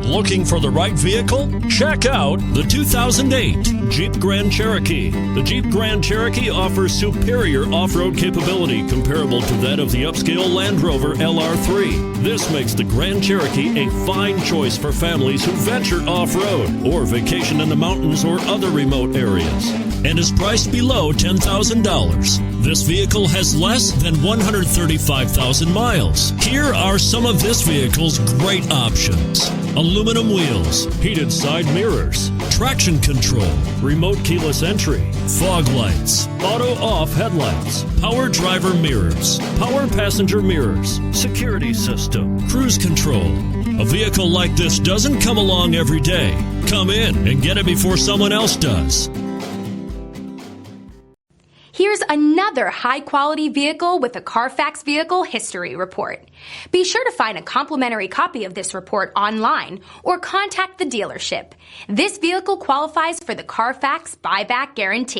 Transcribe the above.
Looking for the right vehicle? Check out the 2008 Jeep Grand Cherokee. The Jeep Grand Cherokee offers superior off-road capability comparable to that of the upscale Land Rover LR3. This makes the Grand Cherokee a fine choice for families who venture off-road or vacation in the mountains or other remote areas, and is priced below $10,000. This vehicle has less than 135,000 miles. Here are some of this vehicle's great options: aluminum wheels, heated side mirrors, traction control, remote keyless entry, fog lights, auto off headlights, power driver mirrors, power passenger mirrors, security system, cruise control. A vehicle like this doesn't come along every day. Come in and get it before someone else does. Here's another high-quality vehicle with a CARFAX Vehicle History Report. Be sure to find a complimentary copy of this report online or contact the dealership. This vehicle qualifies for the CARFAX Buyback Guarantee.